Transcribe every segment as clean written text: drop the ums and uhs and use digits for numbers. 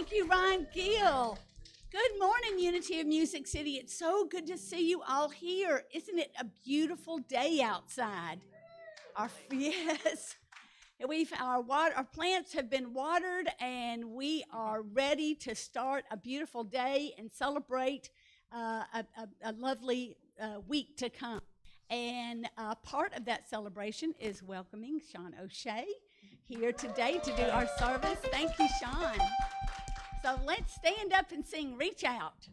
Thank you, Ron Gill. Good morning, Unity of Music City. It's so good to see you all here. Isn't it a beautiful day outside? Yes. Our plants have been watered, and we are ready to start a beautiful day and celebrate a lovely week to come. And part of that celebration is welcoming Sean O'Shea here today to do our service. Thank you, Sean. So let's stand up and sing Reach Out.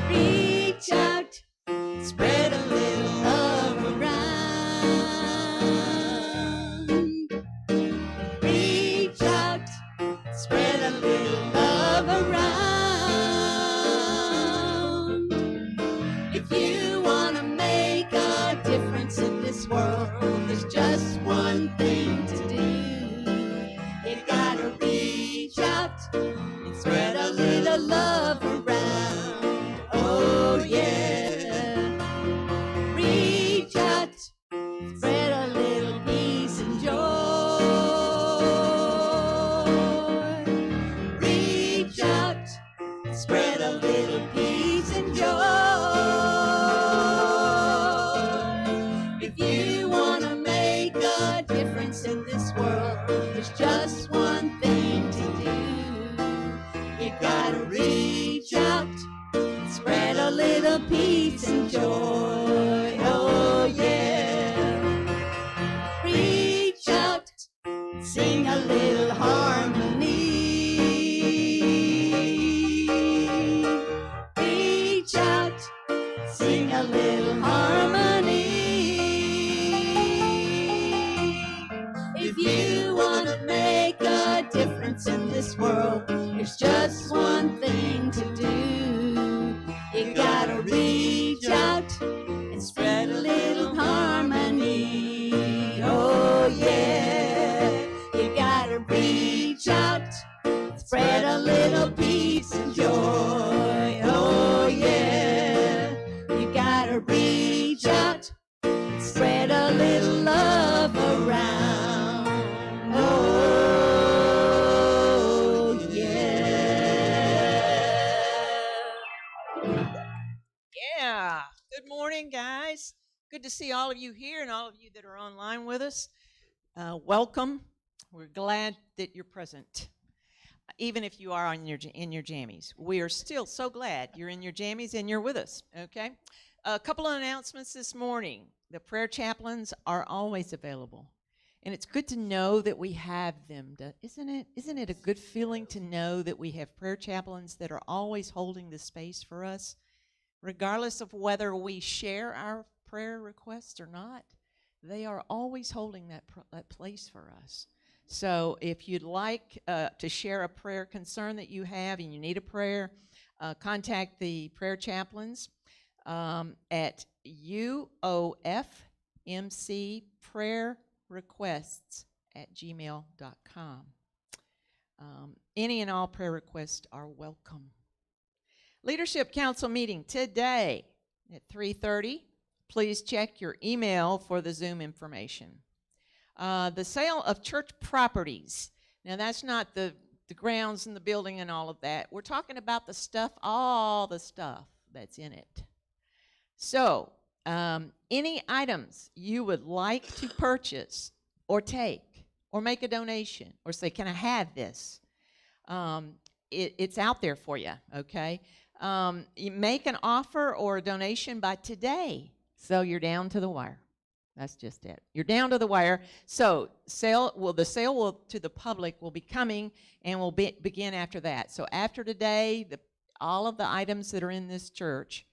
Reach out, spread a little love around. Reach out, spread a little love around. If you want to make a difference in this world, there's just one thing to do. You gotta reach out and spread a little love around. Oh yeah. Reach out, spread a little peace and joy. Reach out, spread a little peace and joy. If you want to make a difference in this world, there's just one thing to do. You gotta reach out and spread a little peace and joy. Oh yeah. Reach out, sing a little harmony. Reach out, sing a little harmony. If you want to make a difference in this world, there's just one thing to do. You gotta reach out and spread a little harmony. Oh yeah. You gotta reach out, spread a little peace and joy. Oh yeah. You gotta reach out, spread a little love around. Oh yeah. Yeah. Good morning, guys. Good to see all of you here and all of you that are online with us. Welcome. We're glad that you're present, even if you are in your jammies. We are still so glad you're in your jammies and you're with us. Okay. A couple of announcements this morning. The prayer chaplains are always available, and it's good to know that we have them. Isn't it? Isn't it a good feeling to know that we have prayer chaplains that are always holding the space for us? Regardless of whether we share our prayer requests or not, they are always holding that place for us. So if you'd like to share a prayer concern that you have and you need a prayer, contact the prayer chaplains at uofmcprayerrequests@gmail.com. Any and all prayer requests are welcome. Leadership Council meeting today at 3:30. Please check your email for the Zoom information. The sale of church properties. Now, that's not the grounds and the building and all of that. We're talking about the stuff, all the stuff that's in it. So, any items you would like to purchase or take or make a donation or say, can I have this? It's out there for you, okay? You make an offer or a donation by today, so you're down to the wire. That's just it. You're down to the wire. So the sale to the public will be coming and will begin after that. So after today, all of the items that are in this church,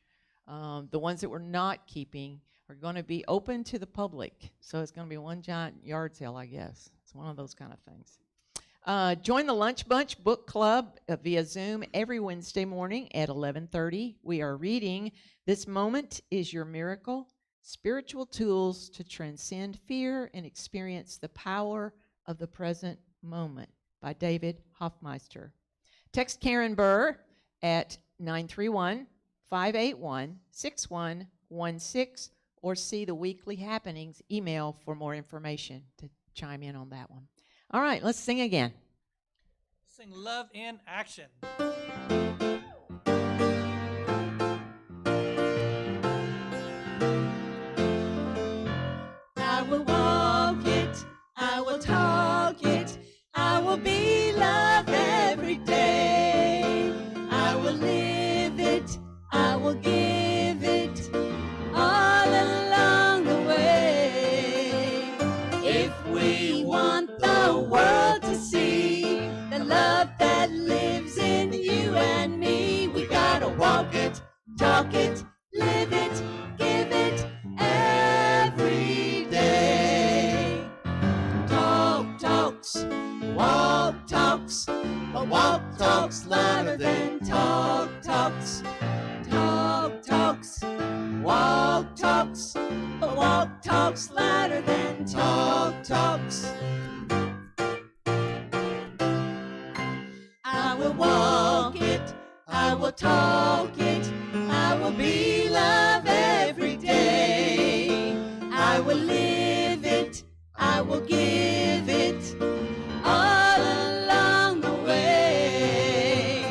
the ones that we're not keeping, are going to be open to the public. So it's going to be one giant yard sale, I guess. It's one of those kind of things. Join the Lunch Bunch Book Club via Zoom every Wednesday morning at 11:30. We are reading This Moment is Your Miracle, Spiritual Tools to Transcend Fear and Experience the Power of the Present Moment by David Hoffmeister. Text Karen Burr at 931-581-6116 or see the weekly happenings email for more information to chime in on that one. All right, let's sing again. Sing Love in Action. I will walk it, I will talk it, I will be love every day. I will live it, I will give it all along the way. If we want the world to see the love that lives in you and me, we gotta walk it, talk it, live it, give it every day. Talk talks, walk talks, but walk talks louder than talk talks. Talk talks, walk talks, but walk talks louder than talk talks. I will walk it, I will talk it, I will be love every day. I will live it, I will give it all along the way.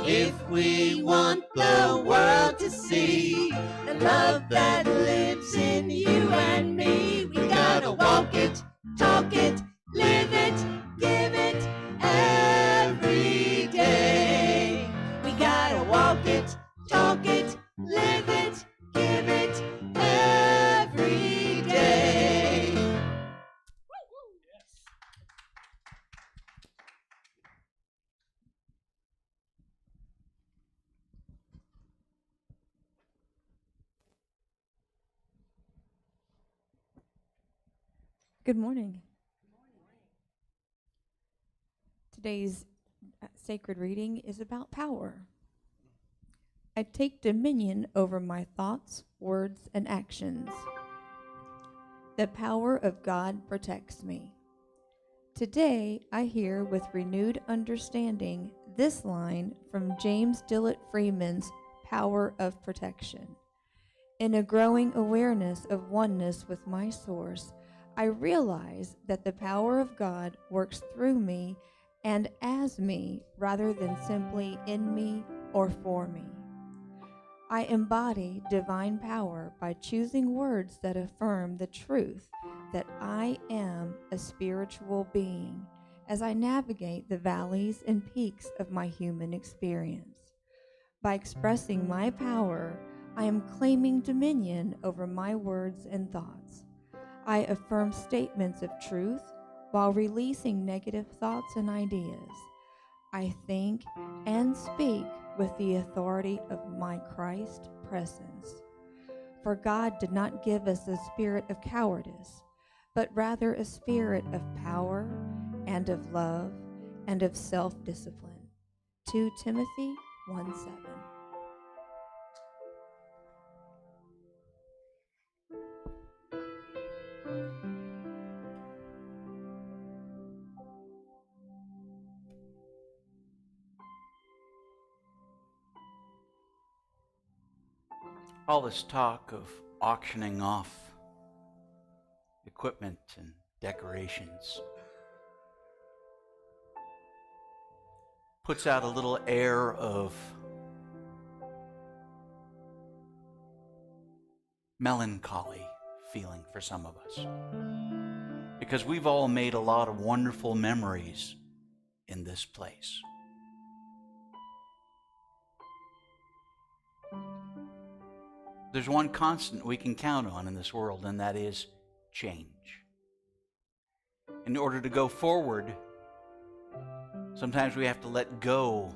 If we want the world to see the love that lives in you and me, we gotta walk it, talk it, live it, give it every day. We gotta walk it, talk it, live it, give it every day. Yes. Good morning. Today's sacred reading is about power. I take dominion over my thoughts, words, and actions. The power of God protects me. Today, I hear with renewed understanding this line from James Dillett Freeman's Power of Protection. In a growing awareness of oneness with my source, I realize that the power of God works through me and as me rather than simply in me or for me. I embody divine power by choosing words that affirm the truth that I am a spiritual being as I navigate the valleys and peaks of my human experience. By expressing my power, I am claiming dominion over my words and thoughts. I affirm statements of truth while releasing negative thoughts and ideas. I think and speak with the authority of my Christ presence. For God did not give us a spirit of cowardice, but rather a spirit of power and of love and of self-discipline. 2 Timothy 1:7. All this talk of auctioning off equipment and decorations puts out a little air of melancholy feeling for some of us, because we've all made a lot of wonderful memories in this place. There's one constant we can count on in this world, and that is change. In order to go forward, sometimes we have to let go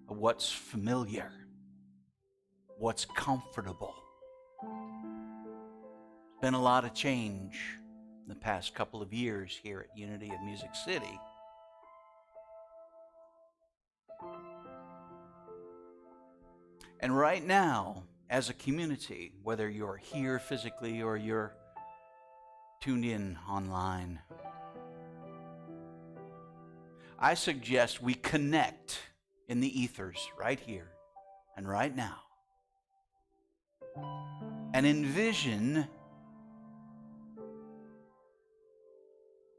of what's familiar, what's comfortable. There's been a lot of change in the past couple of years here at Unity of Music City. And right now, as a community, whether you're here physically or you're tuned in online, I suggest we connect in the ethers right here and right now and envision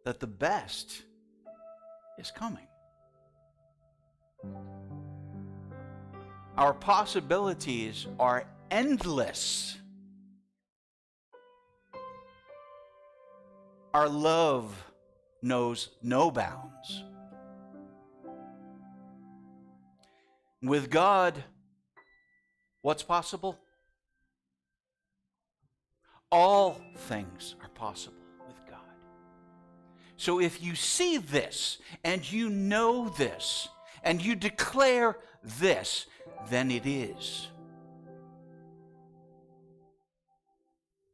that the best is coming. Our possibilities are endless. Our love knows no bounds. With God, what's possible? All things are possible with God. So if you see this, and you know this, and you declare this, then it is.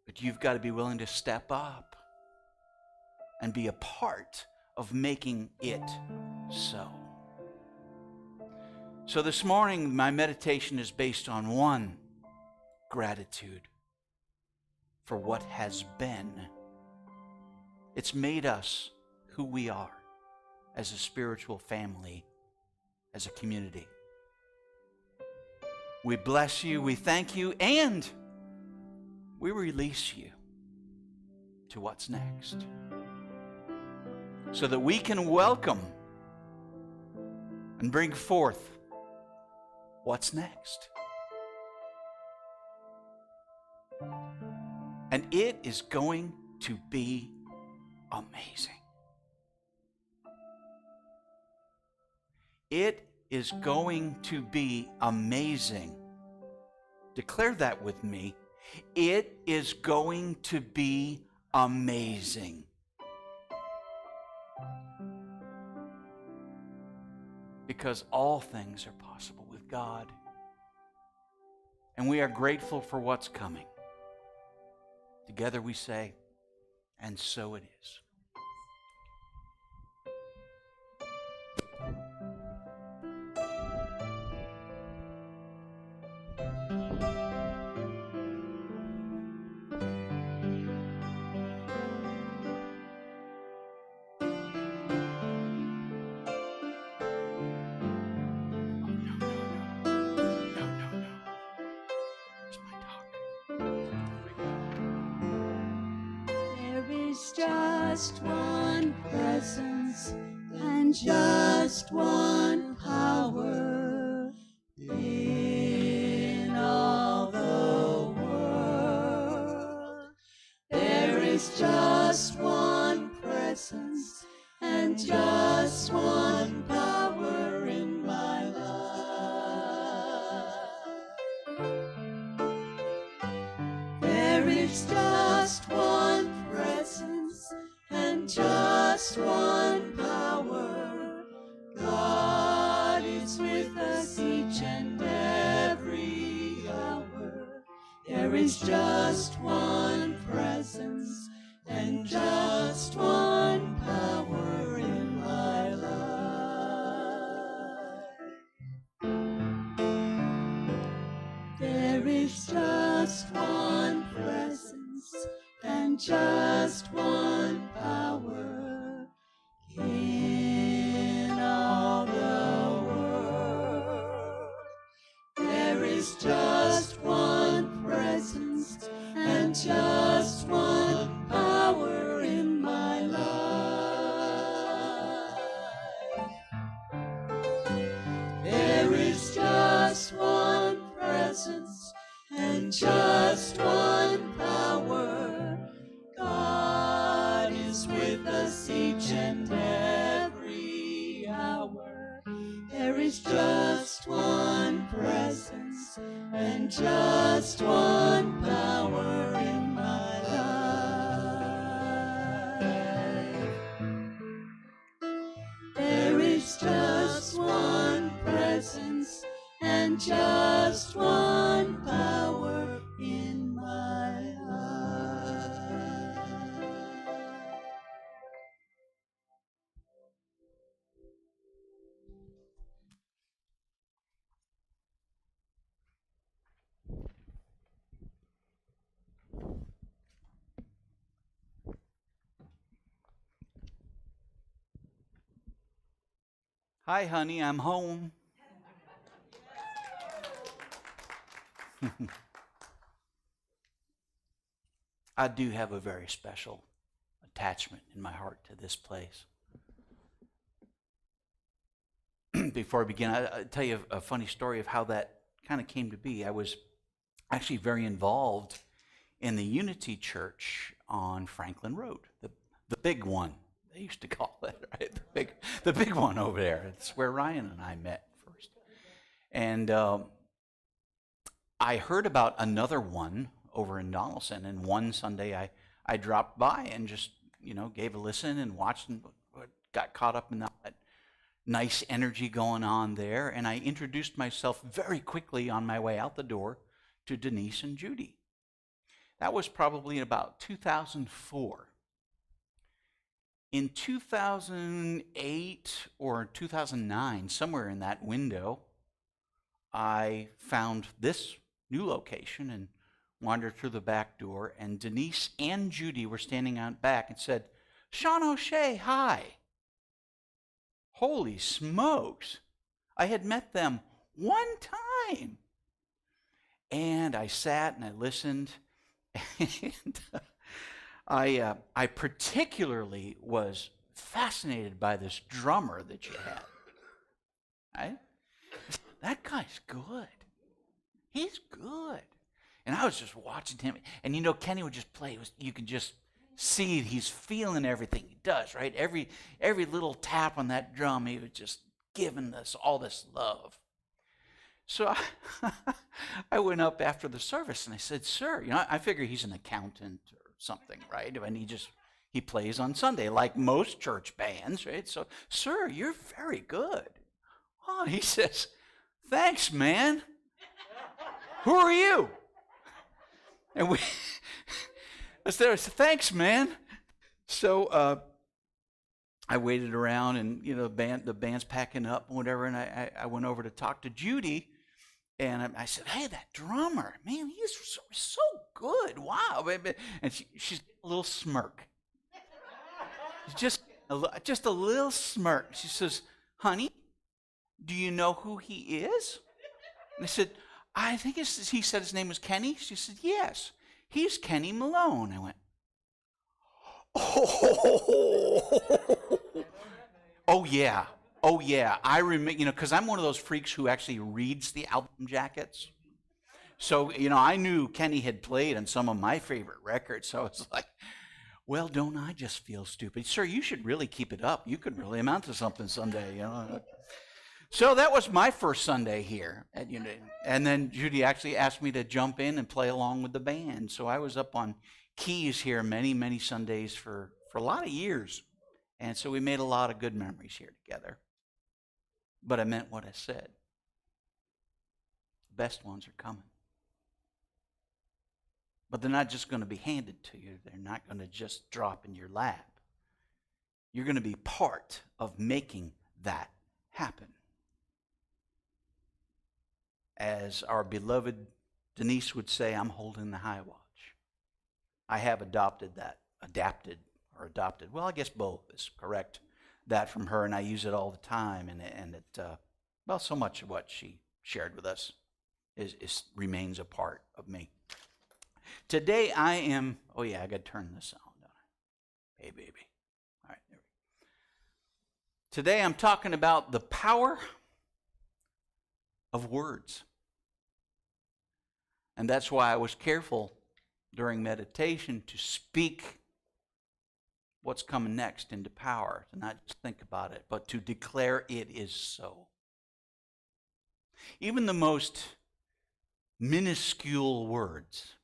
But you've got to be willing to step up and be a part of making it so. So this morning, my meditation is based on one: gratitude for what has been. It's made us who we are as a spiritual family, as a community. We bless you, we thank you, and we release you to what's next, so that we can welcome and bring forth what's next. And it is going to be amazing. It is going to be amazing. Declare that with me. It is going to be amazing. Because all things are possible with God. And we are grateful for what's coming. Together we say, and so it is. Just one presence and just one power in all the world. There is just one presence and just one power in my life. There is just one presence and just one power. God is with us each and every hour. There is just one presence and just one power in my life. There is just one presence and just one power in all the world. There is just one presence and just one power in my life. There is just one presence and just one power. God is with us each and every hour. There is just one presence and just one power in my life. There is just one presence and just one power in my life. Hi, honey, I'm home. I do have a very special attachment in my heart to this place. Before I begin, I'll tell you a funny story of how that kind of came to be. I was actually very involved in the Unity Church on Franklin Road, the big one, they used to call it, right? The big one over there. It's where Ryan and I met first. And I heard about another one over in Donaldson, and one Sunday I dropped by and just, gave a listen and watched and got caught up in that nice energy going on there, and I introduced myself very quickly on my way out the door to Denise and Judy. That was probably in about 2004. In 2008 or 2009, somewhere in that window, I found this new location and wandered through the back door, and Denise and Judy were standing out back and said, "Sean O'Shea, hi." Holy smokes. I had met them one time. And I sat and I listened, and I particularly was fascinated by this drummer that you had. Right? That guy's good. He's good. And I was just watching him. And Kenny would just play. You could just see he's feeling everything he does, right? Every little tap on that drum, he was just giving us all this love. So I went up after the service and I said, "Sir, I figure he's an accountant or something, right? And he plays on Sunday like most church bands, right? So, sir, you're very good." Oh, he says, "Thanks, man. Who are you?" And I said, "Thanks, man." So I waited around, and the band's packing up and whatever, and I went over to talk to Judy, and I said, "Hey, that drummer, man, he's so good. Wow." And she's a little smirk. Just a little smirk. She says, "Honey, do you know who he is?" And I said, "I think he said his name was Kenny." She said, "Yes, he's Kenny Malone." I went, "Oh yeah. I remember, because I'm one of those freaks who actually reads the album jackets. So, I knew Kenny had played on some of my favorite records. So I was like, well, don't I just feel stupid? Sir, you should really keep it up. You could really amount to something someday, So that was my first Sunday here at Unity. And then Judy actually asked me to jump in and play along with the band. So I was up on keys here many, many Sundays for a lot of years. And so we made a lot of good memories here together. But I meant what I said. The best ones are coming. But they're not just going to be handed to you. They're not going to just drop in your lap. You're going to be part of making that happen. As our beloved Denise would say, I'm holding the high watch. I have adopted, well, I guess both is correct, that from her, and I use it all the time, and it so much of what she shared with us remains a part of me. Today I am, I got to turn this on, don't I? Hey, baby. All right, there we go. Today I'm talking about the power of words. And that's why I was careful during meditation to speak what's coming next into power, to not just think about it, but to declare it is so. Even the most minuscule words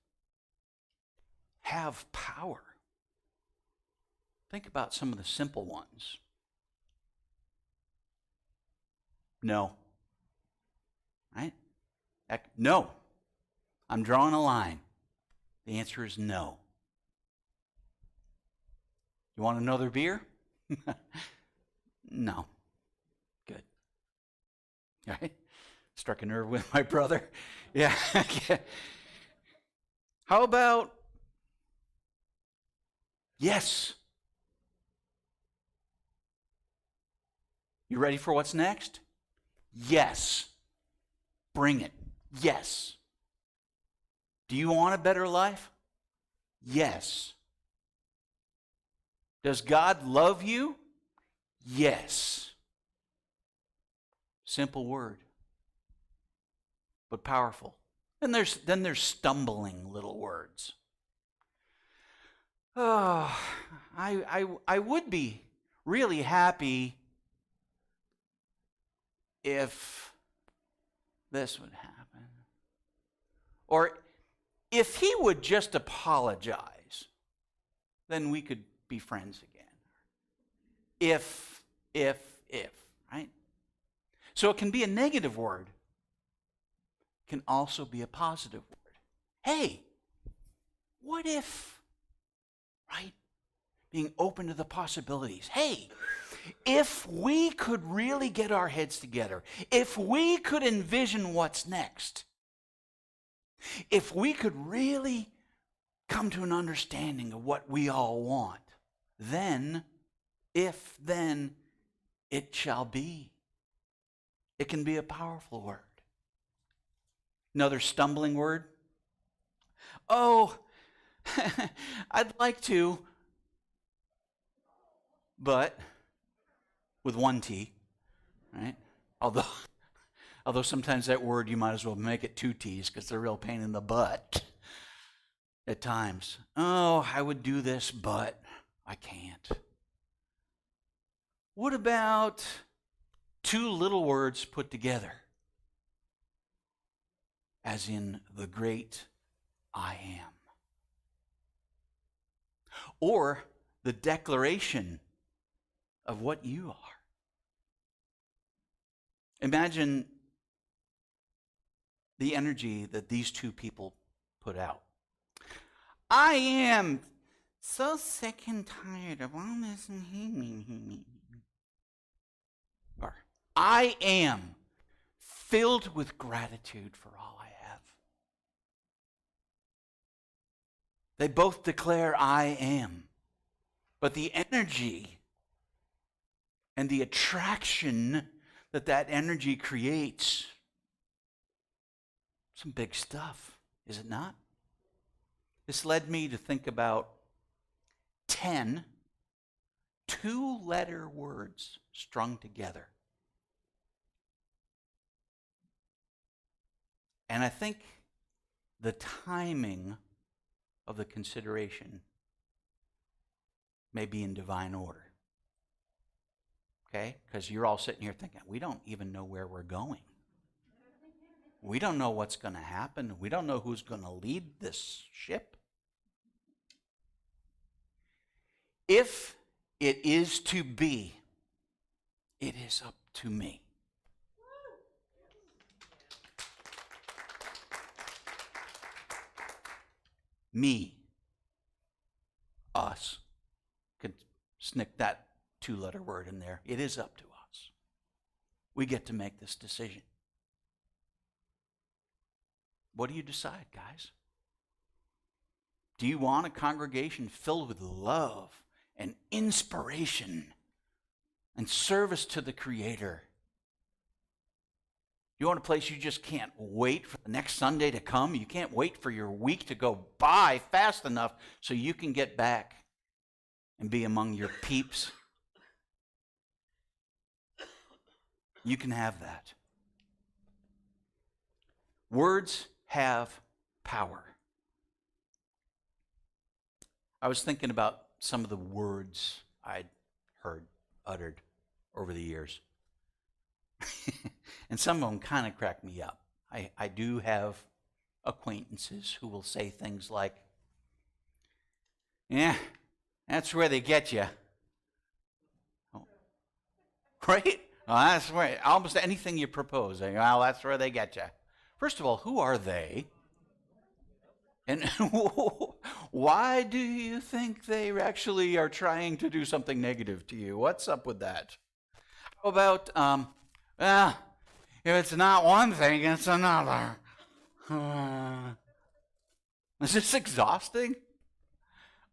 have power. Think about some of the simple ones. No. Right? No. I'm drawing a line. The answer is no. You want another beer? No. Good. All right? Struck a nerve with my brother. Yeah. How about yes? You ready for what's next? Yes. Bring it. Yes. Do you want a better life? Yes. Does God love you? Yes. Simple word, but powerful. And then there's stumbling little words. Oh, I would be really happy if this would happen. Or if he would just apologize, then we could be friends again. If, right? So it can be a negative word. It can also be a positive word. Hey, what if, right? Being open to the possibilities. Hey, if we could really get our heads together, if we could envision what's next, if we could really come to an understanding of what we all want, then, then, it shall be. It can be a powerful word. Another stumbling word. Oh, I'd like to, but with one T, right? Although sometimes that word you might as well make it two T's because they're a real pain in the butt at times. Oh, I would do this, but I can't. What about two little words put together? As in the great I am. Or the declaration of what you are. Imagine the energy that these two people put out. I am so sick and tired of all this. Or I am filled with gratitude for all I have. They both declare I am. But the energy and the attraction that energy creates, some big stuff, is it not? This led me to think about 10 two-letter words strung together. And I think the timing of the consideration may be in divine order. Okay? Because you're all sitting here thinking, we don't even know where we're going. We don't know what's going to happen. We don't know who's going to lead this ship. If it is to be, it is up to me. Me. Us. Could snick that two-letter word in there. It is up to us. We get to make this decision. What do you decide, guys? Do you want a congregation filled with love and inspiration and service to the Creator? You want a place you just can't wait for the next Sunday to come? You can't wait for your week to go by fast enough so you can get back and be among your peeps? You can have that. Words have power. I was thinking about some of the words I'd heard uttered over the years. And some of them kind of crack me up. I do have acquaintances who will say things like, yeah, that's where they get you. Oh. Right? Well, that's where, almost anything you propose, well, that's where they get you. First of all, who are they? And why do you think they actually are trying to do something negative to you? What's up with that? How about, if it's not one thing, it's another. Is this exhausting?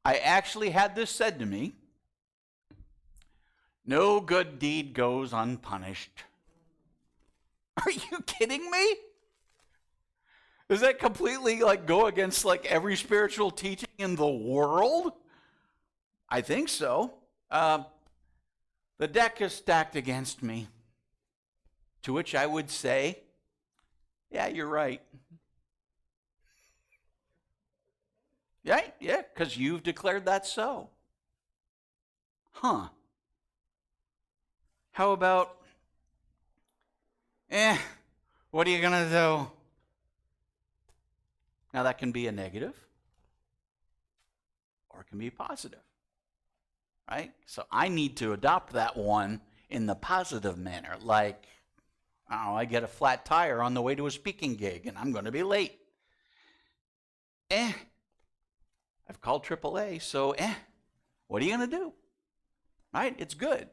I actually had this said to me. No good deed goes unpunished. Are you kidding me? Does that completely like go against like every spiritual teaching in the world? I think so. The deck is stacked against me. To which I would say, yeah, you're right. Right? Yeah, because you've declared that so. Huh. How about, what are you going to do? Now, that can be a negative, or it can be positive, right? So I need to adopt that one in the positive manner. Like, I get a flat tire on the way to a speaking gig, and I'm going to be late. I've called AAA, so what are you going to do? Right? It's good.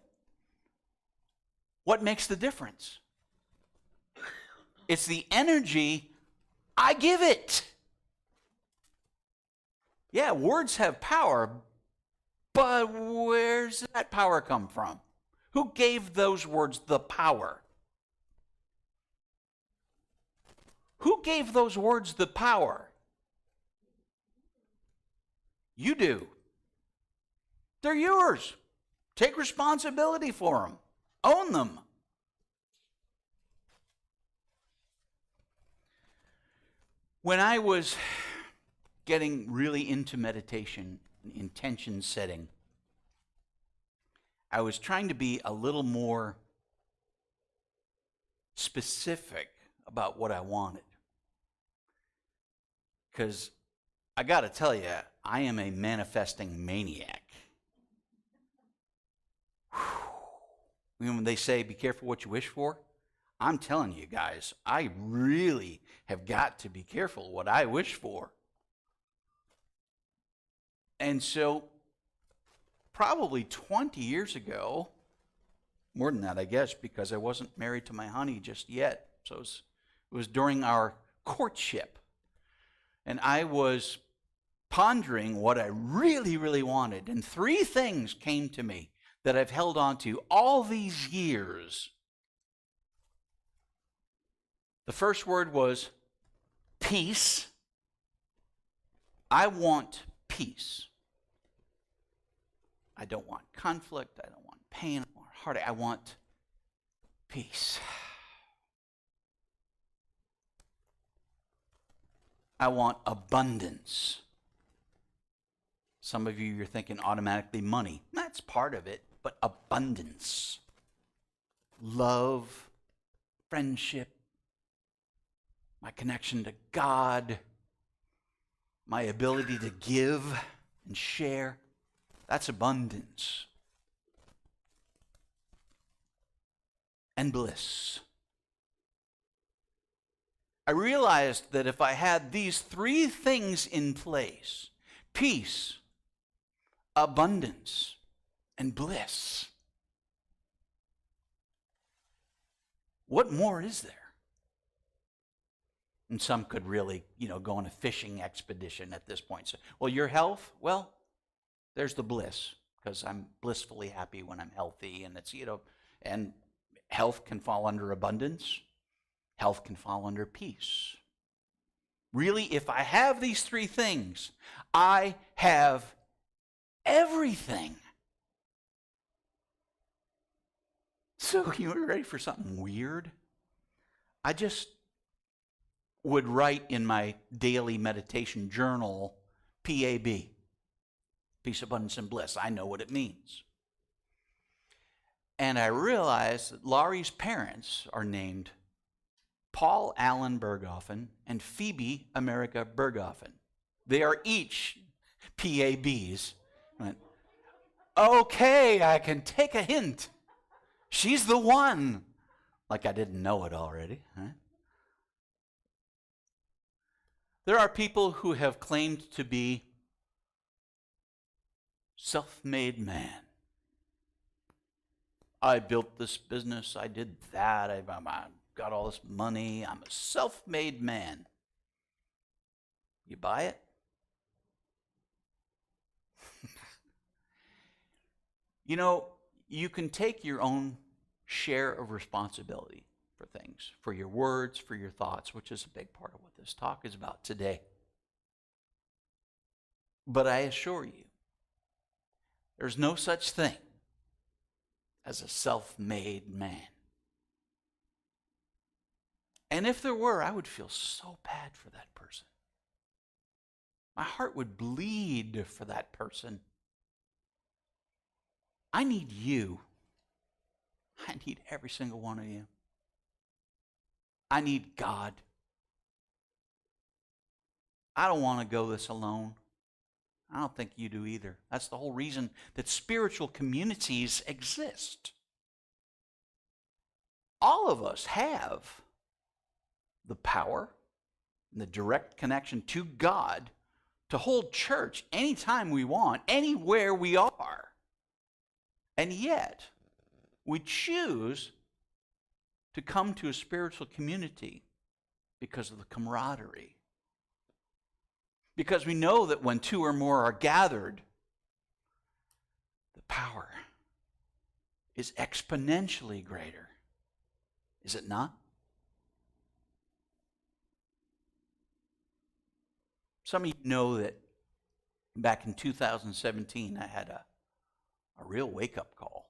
What makes the difference? It's the energy I give it. Yeah, words have power, but where's that power come from? Who gave those words the power? Who gave those words the power? You do. They're yours. Take responsibility for them. Own them. When I was getting really into meditation, intention setting, I was trying to be a little more specific about what I wanted. Because I got to tell you, I am a manifesting maniac. When they say, be careful what you wish for, I'm telling you guys, I really have got to be careful what I wish for. And so, probably 20 years ago, more than that, I guess, because I wasn't married to my honey just yet. So it was during our courtship. And I was pondering what I really, really wanted. And three things came to me that I've held on to all these years. The first word was peace. I want peace. I don't want conflict. I don't want pain. I don't want heartache. I want peace. I want abundance. Some of you, you're thinking automatically money. That's part of it, but abundance. Love, friendship, my connection to God, my ability to give and share. That's abundance. And bliss. I realized that if I had these three things in place, peace, abundance, and bliss, what more is there? And some could really, go on a fishing expedition at this point. So, well, your health, well, there's the bliss, because I'm blissfully happy when I'm healthy, and it's, and health can fall under abundance. Health can fall under peace. Really, if I have these three things, I have everything. So, you ready for something weird? I just would write in my daily meditation journal, PAB, peace, abundance, and bliss. I know what it means. And I realized that Laurie's parents are named Paul Allen Berghoffen and Phoebe America Berghoffen. They are each PABs. I went, okay, I can take a hint. She's the one. Like I didn't know it already. Huh? There are people who have claimed to be self-made man. I built this business, I did that, I got all this money, I'm a self-made man. You buy it? You can take your own share of responsibility. for things, for your words, for your thoughts, which is a big part of what this talk is about today. But I assure you, there's no such thing as a self-made man. And if there were, I would feel so bad for that person. My heart would bleed for that person. I need you. I need every single one of you. I need God. I don't want to go this alone. I don't think you do either. That's the whole reason that spiritual communities exist. All of us have the power and the direct connection to God to hold church anytime we want, anywhere we are. And yet, we choose to come to a spiritual community because of the camaraderie. Because we know that when two or more are gathered, the power is exponentially greater. Is it not? Some of you know that back in 2017, I had a real wake-up call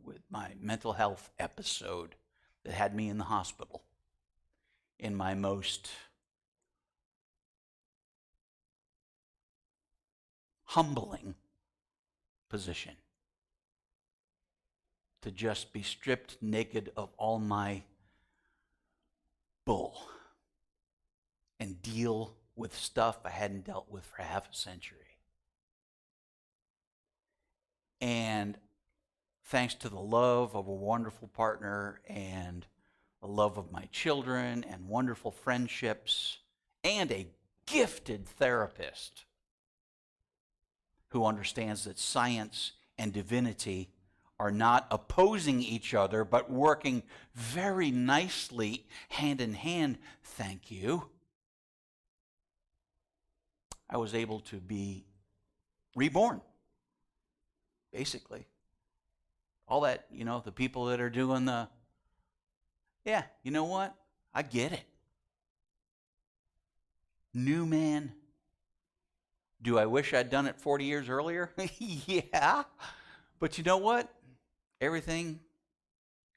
with my mental health episode that had me in the hospital in my most humbling position, to just be stripped naked of all my bull and deal with stuff I hadn't dealt with for half a century. And thanks to the love of a wonderful partner and the love of my children and wonderful friendships and a gifted therapist who understands that science and divinity are not opposing each other but working very nicely hand in hand, thank you, I was able to be reborn, basically. All that, the people that are doing yeah, you know what? I get it. New man. Do I wish I'd done it 40 years earlier? Yeah. But you know what? Everything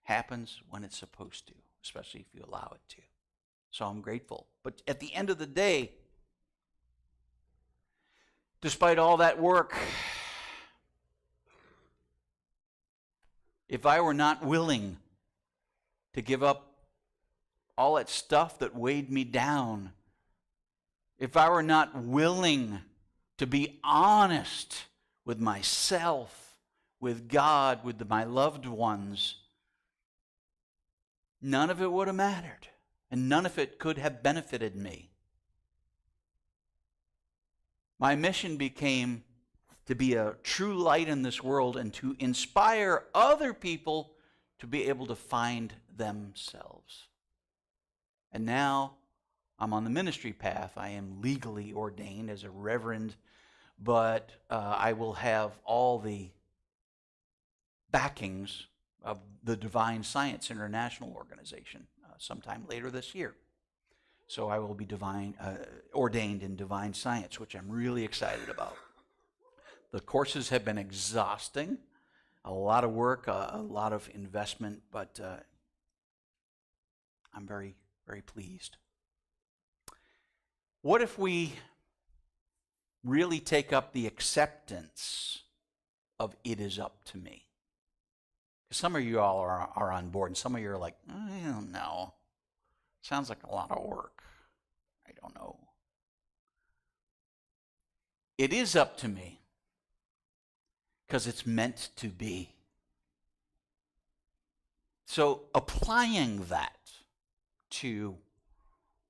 happens when it's supposed to, especially if you allow it to. So I'm grateful. But at the end of the day, despite all that work, if I were not willing to give up all that stuff that weighed me down, if I were not willing to be honest with myself, with God, with my loved ones, none of it would have mattered, and none of it could have benefited me. My mission became to be a true light in this world and to inspire other people to be able to find themselves. And now I'm on the ministry path. I am legally ordained as a reverend, but I will have all the backings of the Divine Science International Organization sometime later this year. So I will be ordained in divine science, which I'm really excited about. The courses have been exhausting, a lot of work, a lot of investment, but I'm very, very pleased. What if we really take up the acceptance of it is up to me? Some of you all are on board, and some of you are like, I don't know. Sounds like a lot of work. I don't know. It is up to me because it's meant to be. So applying that to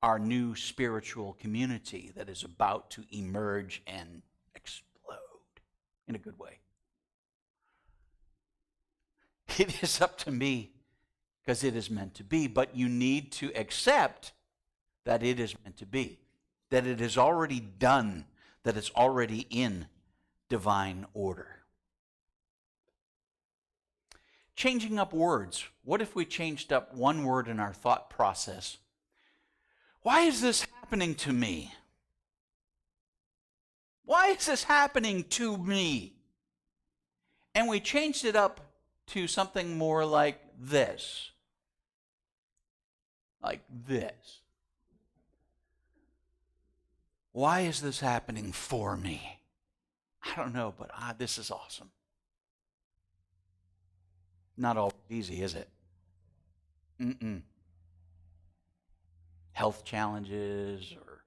our new spiritual community that is about to emerge and explode in a good way. It is up to me because it is meant to be, but you need to accept that it is meant to be, that it is already done, that it's already in divine order. Changing up words. What if we changed up one word in our thought process? Why is this happening to me? Why is this happening to me? And we changed it up to something more like this. Like this. Why is this happening for me? I don't know, but this is awesome. Not always easy, is it? Health challenges or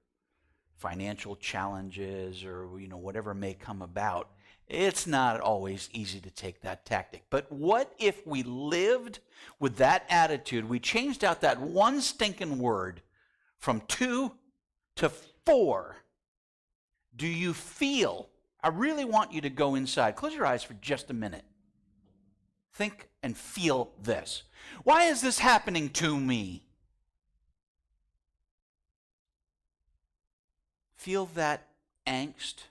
financial challenges or whatever may come about. It's not always easy to take that tactic. But what if we lived with that attitude? We changed out that one stinking word from 2 to 4. Do you feel? I really want you to go inside. Close your eyes for just a minute. Think and feel this. Why is this happening to me? Feel that angst,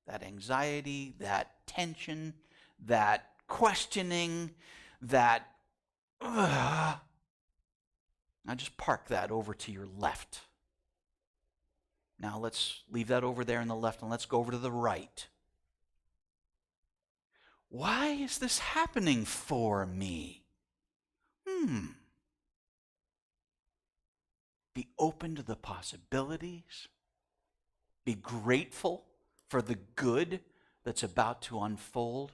that anxiety, that tension, that questioning, that now just park that over to your left. Now let's leave that over there on the left and let's go over to the right. Why is this happening for me? Be open to the possibilities. Be grateful for the good that's about to unfold.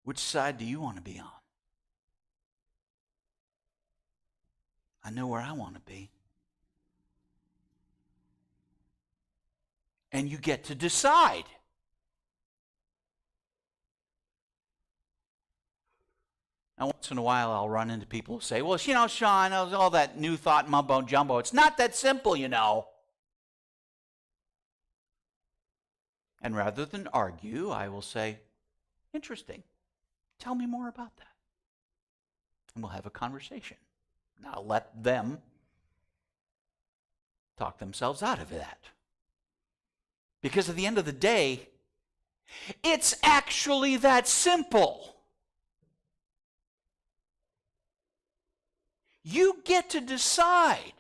Which side do you want to be on? I know where I want to be. And you get to decide. Now, once in a while, I'll run into people who say, well, Sean, all that new thought mumbo jumbo, it's not that simple, And rather than argue, I will say, interesting. Tell me more about that. And we'll have a conversation. Now let them talk themselves out of that. Because at the end of the day, it's actually that simple. You get to decide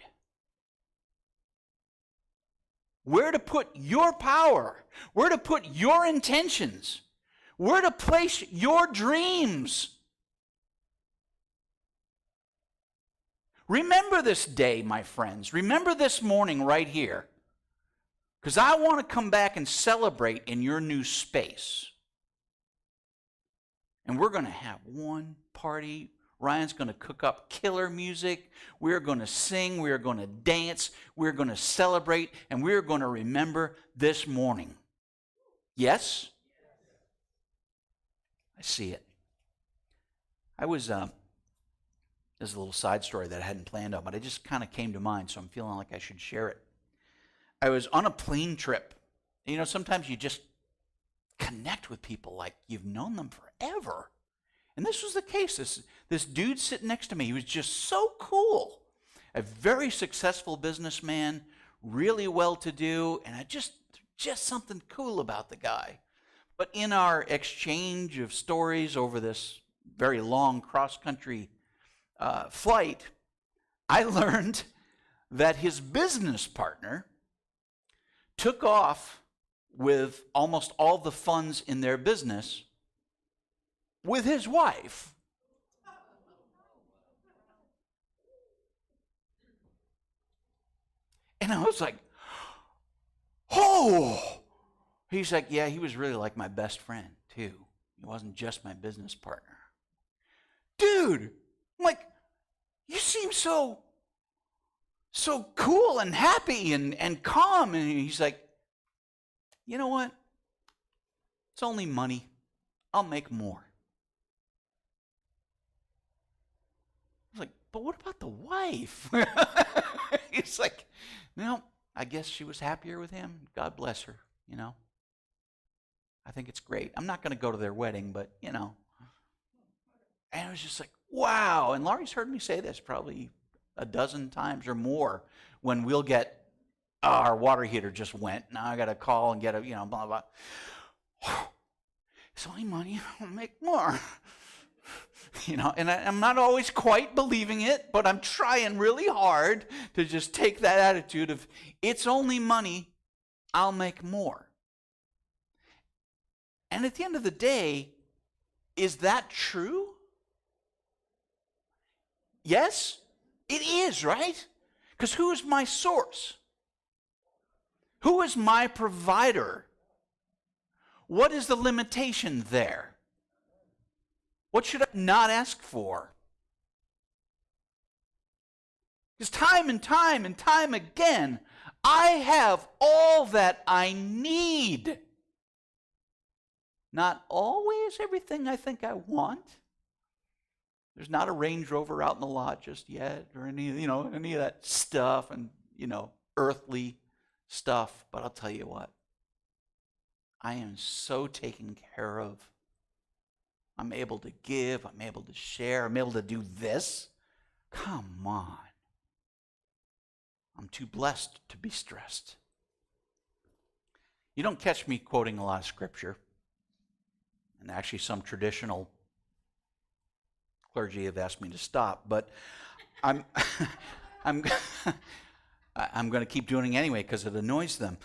where to put your power, where to put your intentions, where to place your dreams. Remember this day, my friends. Remember this morning right here. Because I want to come back and celebrate in your new space. And we're going to have one party. Ryan's going to cook up killer music. We're going to sing. We're going to dance. We're going to celebrate. And we're going to remember this morning. Yes? I see it. I was, this is a little side story that I hadn't planned on, but it just kind of came to mind, so I'm feeling like I should share it. I was on a plane trip. Sometimes you just connect with people like you've known them forever. And this was the case. This dude sitting next to me, he was just so cool. A very successful businessman, really well-to-do, and just something cool about the guy. But in our exchange of stories over this very long cross-country flight, I learned that his business partner took off with almost all the funds in their business with his wife. And I was like, oh! He's like, yeah, he was really like my best friend, too. He wasn't just my business partner. Dude! I'm like, you seem so cool and happy and calm. And he's like, you know what? It's only money. I'll make more. I was like, but what about the wife? He's like, no, I guess she was happier with him. God bless her, I think it's great. I'm not going to go to their wedding, but, And I was just like, wow. And Laurie's heard me say this probably a dozen times or more when we'll get, our water heater just went. Now I got to call and get a, blah, blah. It's only money. I'll make more. And I'm not always quite believing it, but I'm trying really hard to just take that attitude of, it's only money, I'll make more. And at the end of the day, is that true? Yes, it is, right? Because who is my source? Who is my provider? What is the limitation there? What should I not ask for? Because time and time and time again, I have all that I need. Not always everything I think I want. There's not a Range Rover out in the lot just yet, or any of that stuff and, earthly stuff. But I'll tell you what, I am so taken care of. I'm able to give, I'm able to share, I'm able to do this. Come on. I'm too blessed to be stressed. You don't catch me quoting a lot of scripture. And actually some traditional clergy have asked me to stop, but I'm I'm going to keep doing it anyway because it annoys them.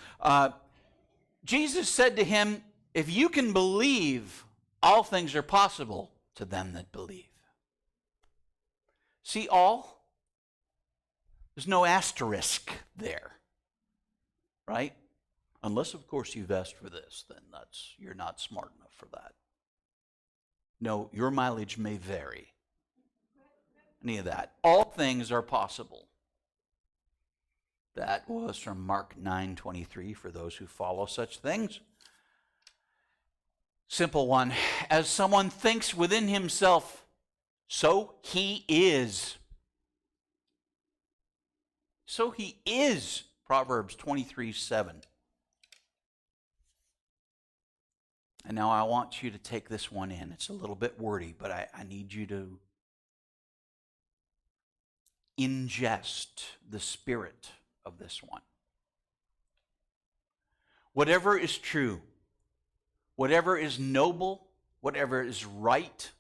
Jesus said to him, if you can believe, all things are possible to them that believe. See all? There's no asterisk there, right? Unless, of course, you've asked for this, then you're not smart enough for that. No, your mileage may vary. Any of that. All things are possible. That was from Mark 9:23 for those who follow such things. Simple one. As someone thinks within himself, so he is. So he is. Proverbs 23:7. And now I want you to take this one in. It's a little bit wordy, but I need you to ingest the spirit of this one. Whatever is true, whatever is noble, whatever is right,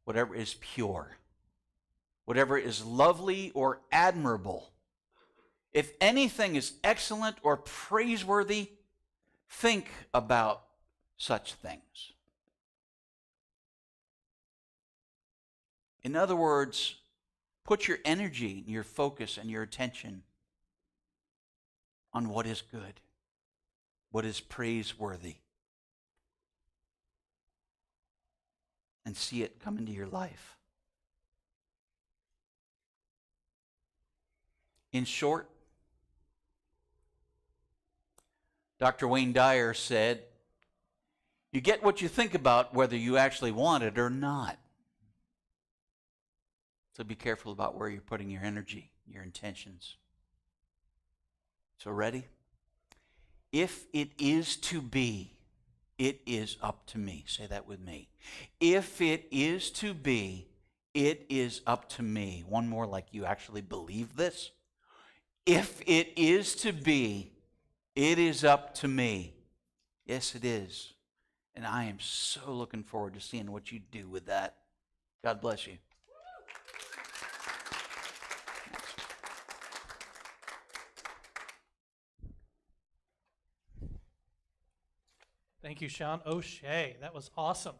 whatever is pure, whatever is lovely or admirable, if anything is excellent or praiseworthy, think about such things. In other words, put your energy, your focus, and your attention on what is good, what is praiseworthy, and see it come into your life. In short, Dr. Wayne Dyer said, you get what you think about whether you actually want it or not. So be careful about where you're putting your energy, your intentions. So ready? If it is to be, it is up to me. Say that with me. If it is to be, it is up to me. One more, like you actually believe this. If it is to be, it is up to me. Yes, it is. And I am so looking forward to seeing what you do with that. God bless you. Thank you, Sean O'Shea. That was awesome.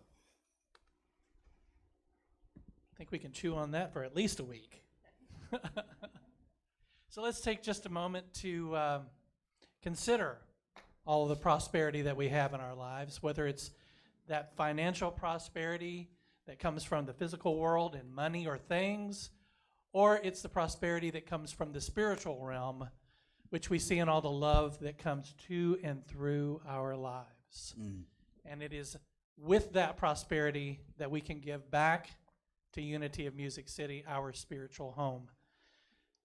I think we can chew on that for at least a week. So let's take just a moment to consider all of the prosperity that we have in our lives, whether it's that financial prosperity that comes from the physical world and money or things, or it's the prosperity that comes from the spiritual realm, which we see in all the love that comes to and through our lives. And it is with that prosperity that we can give back to Unity of Music City, our spiritual home.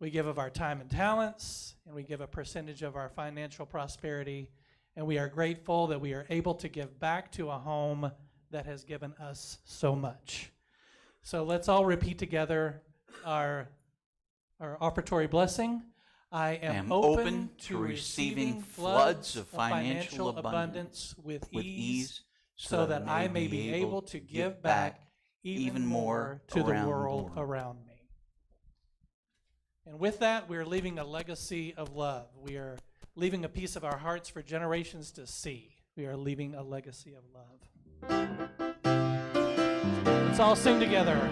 We give of our time and talents, and we give a percentage of our financial prosperity, and we are grateful that we are able to give back to a home that has given us so much. So let's all repeat together our offertory blessing. I am open to receiving floods of financial abundance with ease, so that I may be able to give back even more to the world around me. And with that, we're leaving a legacy of love. We are leaving a piece of our hearts for generations to see. We are leaving a legacy of love. Let's all sing together.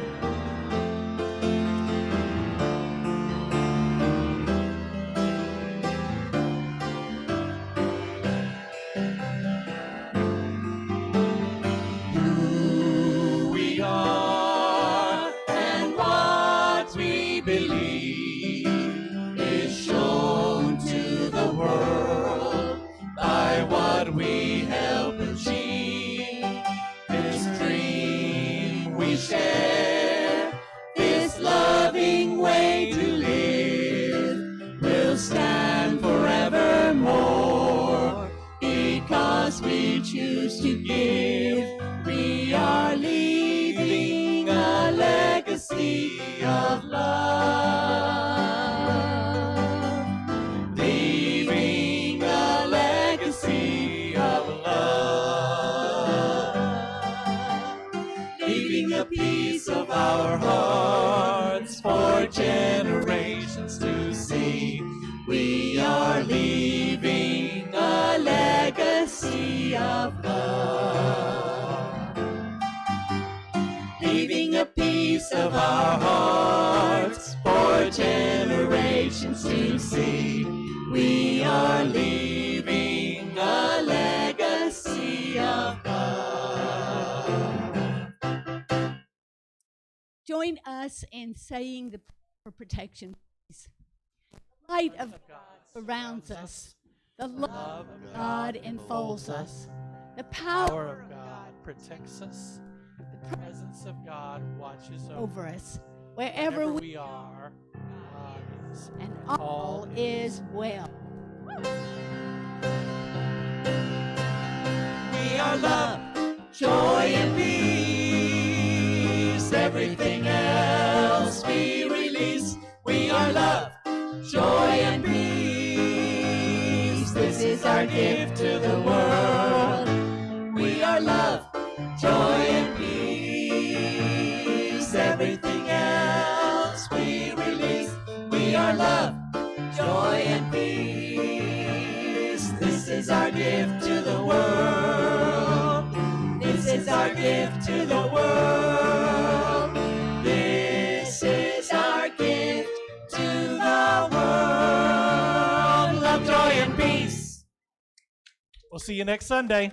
Who we are and what we believe is shown to the world by what we help achieve. This dream we share, this loving way to live, will stand forevermore because we choose to give. We are leaving a legacy of love. Leaving a legacy of love. Leaving a piece of our hearts for generations to see. We are leaving a legacy of love. Leaving a piece of our hearts for generations to see. We are leaving a legacy of love. Join us in saying the prayer for protection. The light of God surrounds us. The love of God enfolds us. The power of God protects us. The presence of God watches over over us. Wherever we we are, God is. and all is well. We are love, joy, and peace. Everything else we release. We are love, joy, and peace. This is our gift to the world. We are love, joy, and peace. Everything else we release. We are love, joy, and peace. This is our gift to the world. This is our gift to the world. This is our gift to the world. Love, joy, and peace. We'll see you next Sunday.